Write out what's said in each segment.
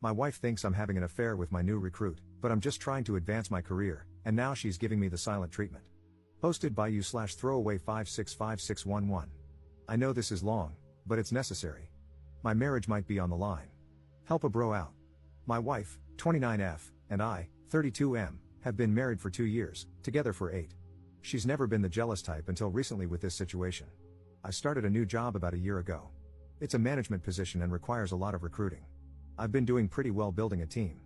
My wife thinks I'm having an affair with my new recruit, but I'm just trying to advance my career, and now she's giving me the silent treatment. Posted by you/throwaway565611. I know this is long, but it's necessary. My marriage might be on the line. Help a bro out. My wife, 29F, and I, 32M, have been married for 2 years, together for 8. She's never been the jealous type until recently with this situation. I started a new job about a year ago. It's a management position and requires a lot of recruiting. I've been doing pretty well building a team.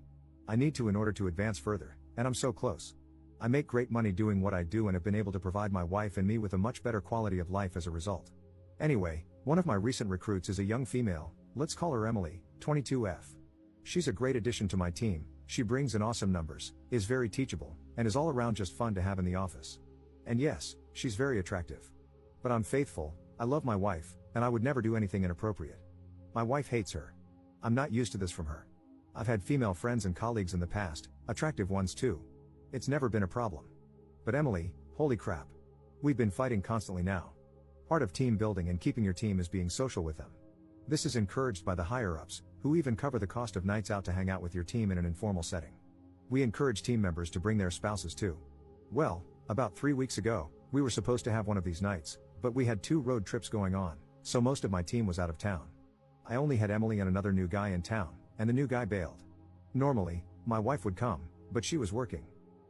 I need to in order to advance further, and I'm so close. I make great money doing what I do and have been able to provide my wife and me with a much better quality of life as a result. Anyway, one of my recent recruits is a young female, let's call her Emily, 22F. She's a great addition to my team, she brings in awesome numbers, is very teachable, and is all around just fun to have in the office. And yes, she's very attractive. But I'm faithful, I love my wife, and I would never do anything inappropriate. My wife hates her. I'm not used to this from her. I've had female friends and colleagues in the past, attractive ones too. It's never been a problem. But Emily, holy crap. We've been fighting constantly now. Part of team building and keeping your team is being social with them. This is encouraged by the higher-ups, who even cover the cost of nights out to hang out with your team in an informal setting. We encourage team members to bring their spouses too. Well, about 3 weeks ago, we were supposed to have one of these nights, but we had 2 road trips going on, so most of my team was out of town. I only had Emily and another new guy in town, and the new guy bailed. Normally, my wife would come, but she was working.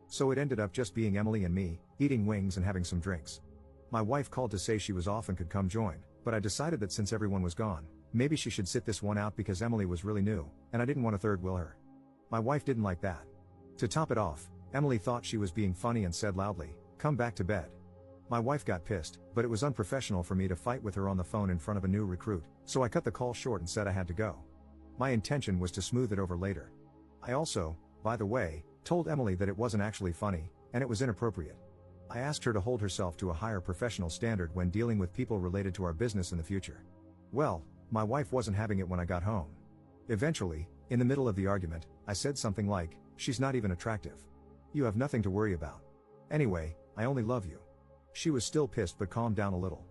So it ended up just being Emily and me, eating wings and having some drinks. My wife called to say she was off and could come join, but I decided that since everyone was gone, maybe she should sit this one out because Emily was really new, and I didn't want to third wheel her. My wife didn't like that. To top it off, Emily thought she was being funny and said loudly, "Come back to bed." My wife got pissed, but it was unprofessional for me to fight with her on the phone in front of a new recruit, so I cut the call short and said I had to go. My intention was to smooth it over later. I also, by the way, told Emily that it wasn't actually funny, and it was inappropriate. I asked her to hold herself to a higher professional standard when dealing with people related to our business in the future. Well, my wife wasn't having it when I got home. Eventually, in the middle of the argument, I said something like, "She's not even attractive. You have nothing to worry about. Anyway, I only love you." She was still pissed but calmed down a little.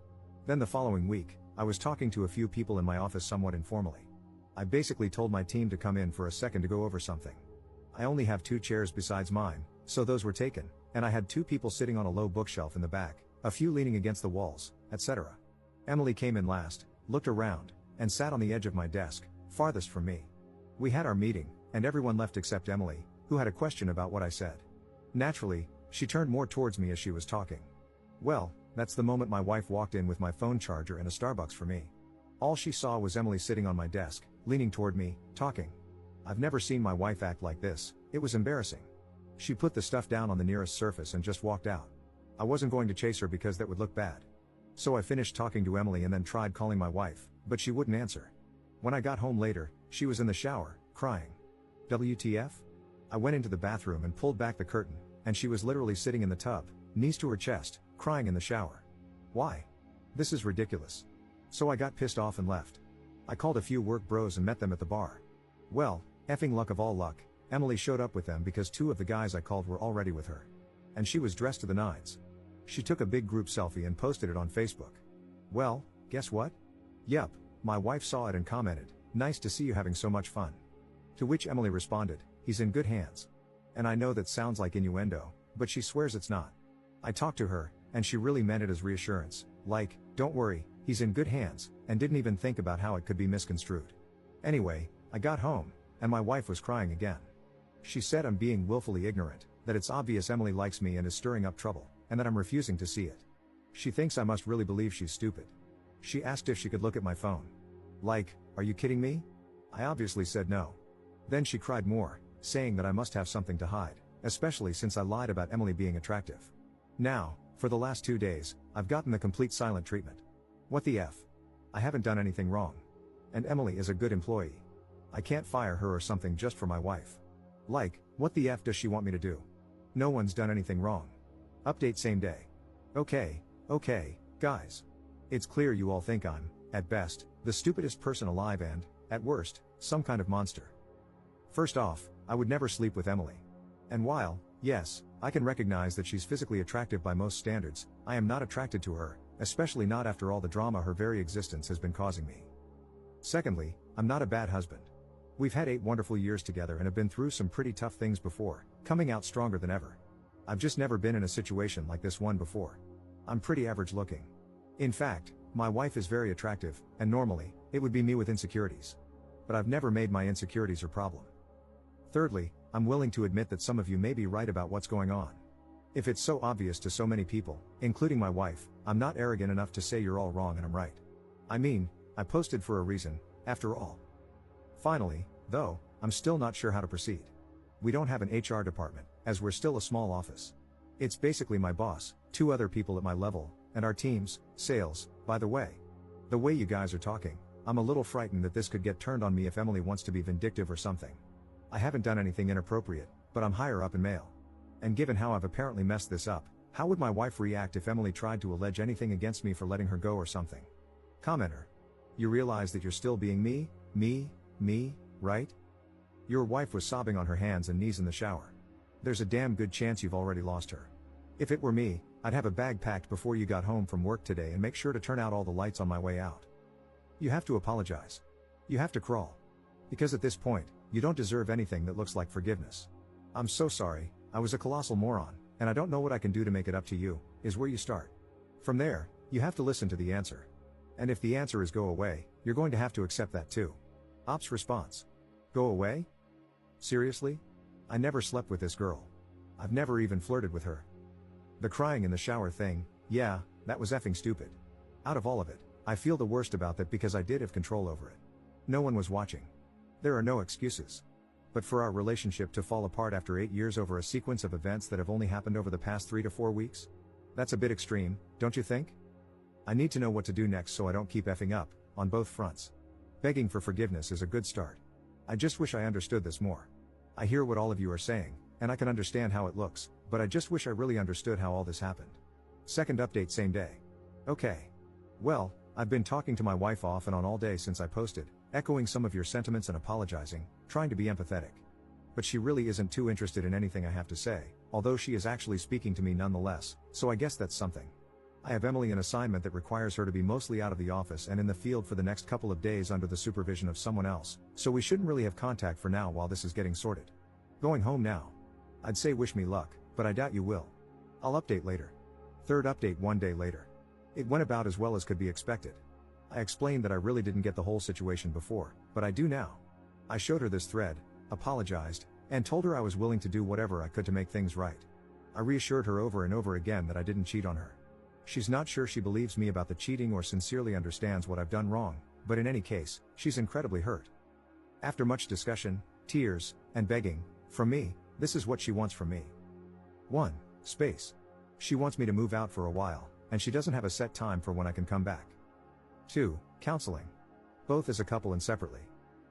Then the following week, I was talking to a few people in my office somewhat informally. I basically told my team to come in for a second to go over something. I only have 2 chairs besides mine, so those were taken, and I had 2 people sitting on a low bookshelf in the back, a few leaning against the walls, etc. Emily came in last, looked around, and sat on the edge of my desk, farthest from me. We had our meeting, and everyone left except Emily, who had a question about what I said. Naturally, she turned more towards me as she was talking. Well, that's the moment my wife walked in with my phone charger and a Starbucks for me. All she saw was Emily sitting on my desk, leaning toward me, talking. I've never seen my wife act like this, it was embarrassing. She put the stuff down on the nearest surface and just walked out. I wasn't going to chase her because that would look bad. So I finished talking to Emily and then tried calling my wife, but she wouldn't answer. When I got home later, she was in the shower, crying. WTF? I went into the bathroom and pulled back the curtain, and she was literally sitting in the tub, knees to her chest, crying in the shower. Why? This is ridiculous. So I got pissed off and left. I called a few work bros and met them at the bar. Well, effing luck of all luck, Emily showed up with them because 2 of the guys I called were already with her. And she was dressed to the nines. She took a big group selfie and posted it on Facebook. Well, guess what? Yup, my wife saw it and commented, "Nice to see you having so much fun." To which Emily responded, "He's in good hands." And I know that sounds like innuendo, but she swears it's not. I talked to her, and she really meant it as reassurance, like, "Don't worry, he's in good hands," and didn't even think about how it could be misconstrued. Anyway, I got home, and my wife was crying again. She said I'm being willfully ignorant, that it's obvious Emily likes me and is stirring up trouble, and that I'm refusing to see it. She thinks I must really believe she's stupid. She asked if she could look at my phone. Like, are you kidding me? I obviously said no. Then she cried more, saying that I must have something to hide, especially since I lied about Emily being attractive. Now, for the last 2 days, I've gotten the complete silent treatment. What the F? I haven't done anything wrong. And Emily is a good employee. I can't fire her or something just for my wife. Like, what the F does she want me to do? No one's done anything wrong. Update same day. Okay, guys. It's clear you all think I'm, at best, the stupidest person alive and, at worst, some kind of monster. First off, I would never sleep with Emily. And while, yes, I can recognize that she's physically attractive by most standards, I am not attracted to her, especially not after all the drama her very existence has been causing me. Secondly, I'm not a bad husband. We've had 8 wonderful years together and have been through some pretty tough things before, coming out stronger than ever. I've just never been in a situation like this one before. I'm pretty average looking. In fact, my wife is very attractive, and normally, it would be me with insecurities. But I've never made my insecurities her problem. Thirdly, I'm willing to admit that some of you may be right about what's going on. If it's so obvious to so many people, including my wife, I'm not arrogant enough to say you're all wrong and I'm right. I mean, I posted for a reason, after all. Finally, though, I'm still not sure how to proceed. We don't have an HR department, as we're still a small office. It's basically my boss, 2 other people at my level, and our teams, sales, by the way. The way you guys are talking, I'm a little frightened that this could get turned on me if Emily wants to be vindictive or something. I haven't done anything inappropriate, but I'm higher up in mail. And given how I've apparently messed this up, how would my wife react if Emily tried to allege anything against me for letting her go or something? Commenter. You realize that you're still being me, right? Your wife was sobbing on her hands and knees in the shower. There's a damn good chance you've already lost her. If it were me, I'd have a bag packed before you got home from work today and make sure to turn out all the lights on my way out. You have to apologize. You have to crawl. Because at this point, you don't deserve anything that looks like forgiveness. I'm so sorry, I was a colossal moron, and I don't know what I can do to make it up to you, is where you start. From there, you have to listen to the answer. And if the answer is go away, you're going to have to accept that too. Ops response. Go away? Seriously? I never slept with this girl. I've never even flirted with her. The crying in the shower thing, yeah, that was effing stupid. Out of all of it, I feel the worst about that because I did have control over it. No one was watching. There are no excuses. But for our relationship to fall apart after 8 years over a sequence of events that have only happened over the past 3 to 4 weeks? That's a bit extreme, don't you think? I need to know what to do next so I don't keep effing up, on both fronts. Begging for forgiveness is a good start. I just wish I understood this more. I hear what all of you are saying, and I can understand how it looks, but I just wish I really understood how all this happened. Second update same day. Okay. Well, I've been talking to my wife off and on all day since I posted, echoing some of your sentiments and apologizing, trying to be empathetic. But she really isn't too interested in anything I have to say, although she is actually speaking to me nonetheless, so I guess that's something. I have Emily an assignment that requires her to be mostly out of the office and in the field for the next couple of days under the supervision of someone else, so we shouldn't really have contact for now while this is getting sorted. Going home now. I'd say wish me luck, but I doubt you will. I'll update later. Third update 1 day later. It went about as well as could be expected. I explained that I really didn't get the whole situation before, but I do now. I showed her this thread, apologized, and told her I was willing to do whatever I could to make things right. I reassured her over and over again that I didn't cheat on her. She's not sure she believes me about the cheating or sincerely understands what I've done wrong, but in any case, she's incredibly hurt. After much discussion, tears, and begging, from me, this is what she wants from me. 1. Space. She wants me to move out for a while, and she doesn't have a set time for when I can come back. 2. Counseling. Both as a couple and separately.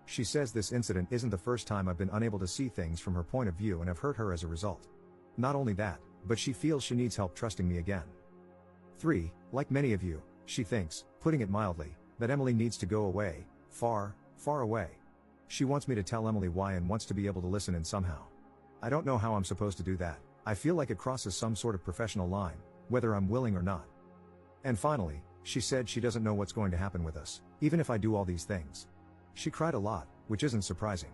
She says this incident isn't the first time I've been unable to see things from her point of view and have hurt her as a result. Not only that, but she feels she needs help trusting me again. 3. Like many of you, she thinks, putting it mildly, that Emily needs to go away, far, far away. She wants me to tell Emily why and wants to be able to listen in somehow. I don't know how I'm supposed to do that. I feel like it crosses some sort of professional line, whether I'm willing or not. And finally, she said she doesn't know what's going to happen with us, even if I do all these things. She cried a lot, which isn't surprising.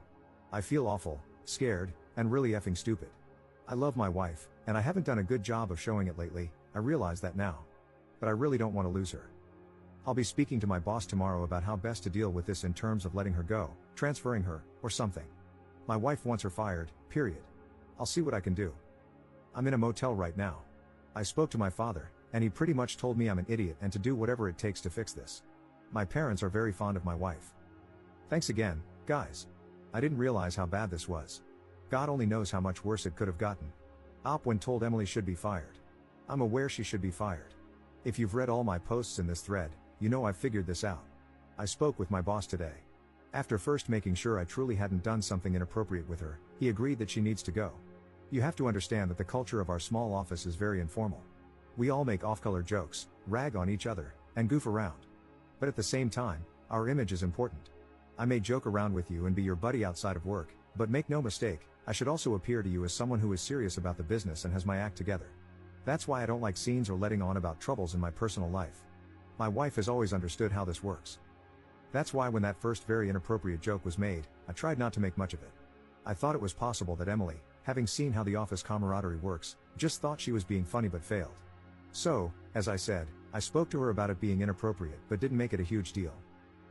I feel awful, scared, and really effing stupid. I love my wife, and I haven't done a good job of showing it lately, I realize that now. But I really don't want to lose her. I'll be speaking to my boss tomorrow about how best to deal with this in terms of letting her go, transferring her, or something. My wife wants her fired, period. I'll see what I can do. I'm in a motel right now. I spoke to my father, and he pretty much told me I'm an idiot and to do whatever it takes to fix this. My parents are very fond of my wife. Thanks again, guys. I didn't realize how bad this was. God only knows how much worse it could have gotten. Op when told Emily should be fired. I'm aware she should be fired. If you've read all my posts in this thread, you know I've figured this out. I spoke with my boss today. After first making sure I truly hadn't done something inappropriate with her, he agreed that she needs to go. You have to understand that the culture of our small office is very informal. We all make off-color jokes, rag on each other, and goof around. But at the same time, our image is important. I may joke around with you and be your buddy outside of work, but make no mistake, I should also appear to you as someone who is serious about the business and has my act together. That's why I don't like scenes or letting on about troubles in my personal life. My wife has always understood how this works. That's why when that first very inappropriate joke was made, I tried not to make much of it. I thought it was possible that Emily, having seen how the office camaraderie works, just thought she was being funny but failed. So, as I said, I spoke to her about it being inappropriate but didn't make it a huge deal.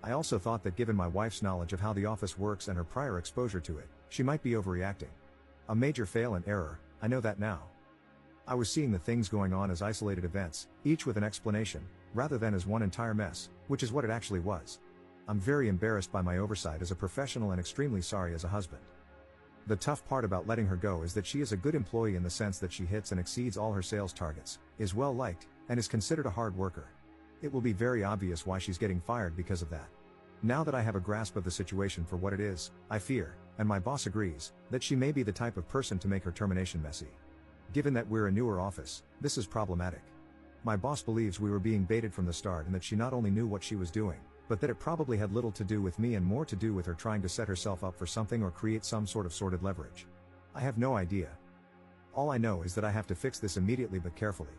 I also thought that given my wife's knowledge of how the office works and her prior exposure to it, she might be overreacting. A major fail and error, I know that now. I was seeing the things going on as isolated events, each with an explanation, rather than as one entire mess, which is what it actually was. I'm very embarrassed by my oversight as a professional and extremely sorry as a husband. The tough part about letting her go is that she is a good employee in the sense that she hits and exceeds all her sales targets, is well liked, and is considered a hard worker. It will be very obvious why she's getting fired because of that. Now that I have a grasp of the situation for what it is, I fear, and my boss agrees, that she may be the type of person to make her termination messy. Given that we're a newer office, this is problematic. My boss believes we were being baited from the start and that she not only knew what she was doing, but that it probably had little to do with me and more to do with her trying to set herself up for something or create some sort of sordid leverage. I have no idea. All I know is that I have to fix this immediately but carefully.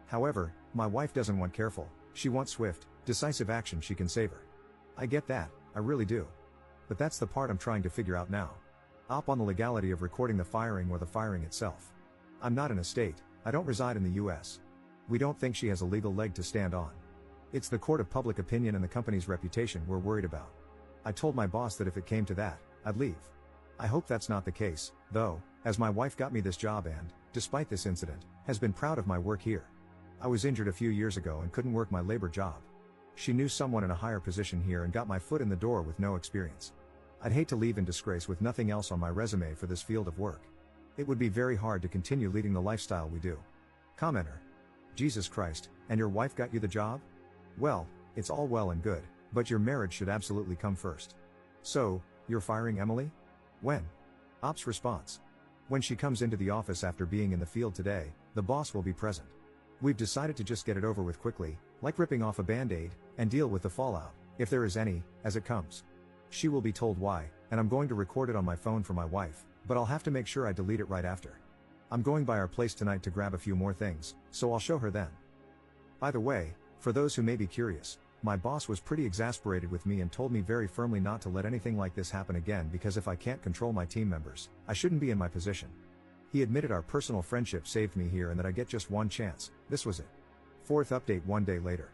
However, my wife doesn't want careful, she wants swift, decisive action she can save her. I get that, I really do. But that's the part I'm trying to figure out now. Up on the legality of recording the firing or the firing itself. I'm not in a state, I don't reside in the US. We don't think she has a legal leg to stand on. It's the court of public opinion and the company's reputation we're worried about. I told my boss that if it came to that, I'd leave. I hope that's not the case, though, as my wife got me this job and, despite this incident, has been proud of my work here. I was injured a few years ago and couldn't work my labor job. She knew someone in a higher position here and got my foot in the door with no experience. I'd hate to leave in disgrace with nothing else on my resume for this field of work. It would be very hard to continue leading the lifestyle we do. Commenter. Jesus Christ, and your wife got you the job? Well, it's all well and good, but your marriage should absolutely come first. So, you're firing Emily? When? Ops response. When she comes into the office after being in the field today, the boss will be present. We've decided to just get it over with quickly, like ripping off a band-aid, and deal with the fallout, if there is any, as it comes. She will be told why, and I'm going to record it on my phone for my wife, but I'll have to make sure I delete it right after. I'm going by our place tonight to grab a few more things, so I'll show her then. By the way, for those who may be curious, my boss was pretty exasperated with me and told me very firmly not to let anything like this happen again because if I can't control my team members, I shouldn't be in my position. He admitted our personal friendship saved me here and that I get just one chance, this was it. Fourth update 1 day later.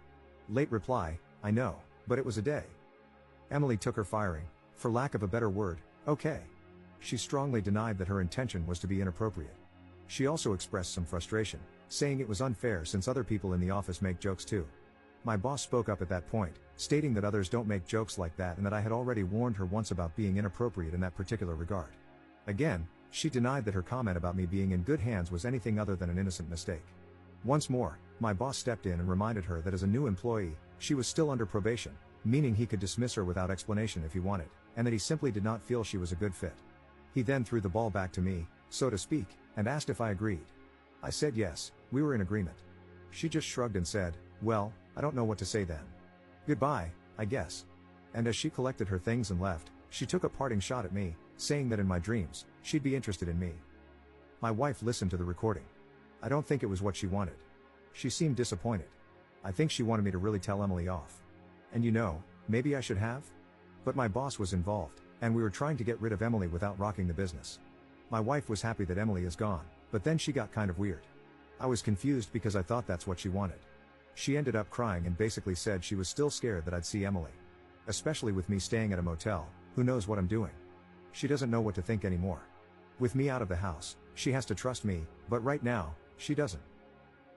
Late reply, I know, but it was a day. Emily took her firing, for lack of a better word, okay. She strongly denied that her intention was to be inappropriate. She also expressed some frustration, saying it was unfair since other people in the office make jokes too. My boss spoke up at that point, stating that others don't make jokes like that and that I had already warned her once about being inappropriate in that particular regard. Again, she denied that her comment about me being in good hands was anything other than an innocent mistake. Once more, my boss stepped in and reminded her that as a new employee, she was still under probation, meaning he could dismiss her without explanation if he wanted, and that he simply did not feel she was a good fit. He then threw the ball back to me, so to speak, and asked if I agreed. I said yes, we were in agreement. She just shrugged and said, well, I don't know what to say then. Goodbye, I guess. And as she collected her things and left, she took a parting shot at me, saying that in my dreams, she'd be interested in me. My wife listened to the recording. I don't think it was what she wanted. She seemed disappointed. I think she wanted me to really tell Emily off. And you know, maybe I should have? But my boss was involved, and we were trying to get rid of Emily without rocking the business. My wife was happy that Emily is gone, but then she got kind of weird. I was confused because I thought that's what she wanted. She ended up crying and basically said she was still scared that I'd see Emily. Especially with me staying at a motel, who knows what I'm doing? She doesn't know what to think anymore. With me out of the house, she has to trust me, but right now, she doesn't.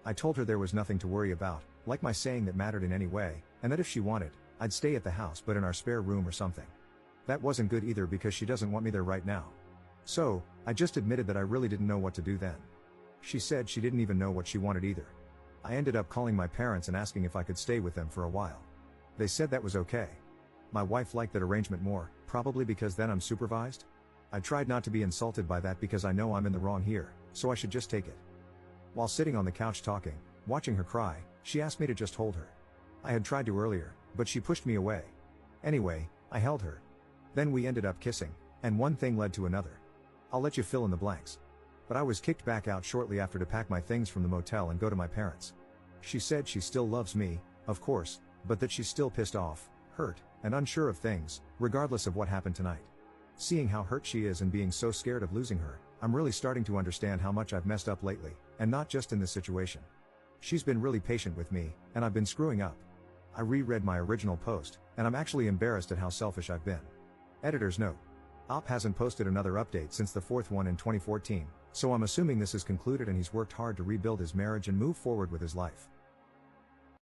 I told her there was nothing to worry about, like my saying that mattered in any way, and that if she wanted, I'd stay at the house but in our spare room or something. That wasn't good either because she doesn't want me there right now. So, I just admitted that I really didn't know what to do then. She said she didn't even know what she wanted either. I ended up calling my parents and asking if I could stay with them for a while. They said that was okay. My wife liked that arrangement more, probably because then I'm supervised. I tried not to be insulted by that because I know I'm in the wrong here, so I should just take it. While sitting on the couch talking, watching her cry, she asked me to just hold her. I had tried to earlier, but she pushed me away. Anyway, I held her. Then we ended up kissing, and one thing led to another. I'll let you fill in the blanks. But I was kicked back out shortly after to pack my things from the motel and go to my parents. She said she still loves me, of course, but that she's still pissed off, hurt, and unsure of things, regardless of what happened tonight. Seeing how hurt she is and being so scared of losing her, I'm really starting to understand how much I've messed up lately, and not just in this situation. She's been really patient with me, and I've been screwing up. I reread my original post, and I'm actually embarrassed at how selfish I've been. Editor's note. Op hasn't posted another update since the fourth one in 2014, so I'm assuming this is concluded and he's worked hard to rebuild his marriage and move forward with his life.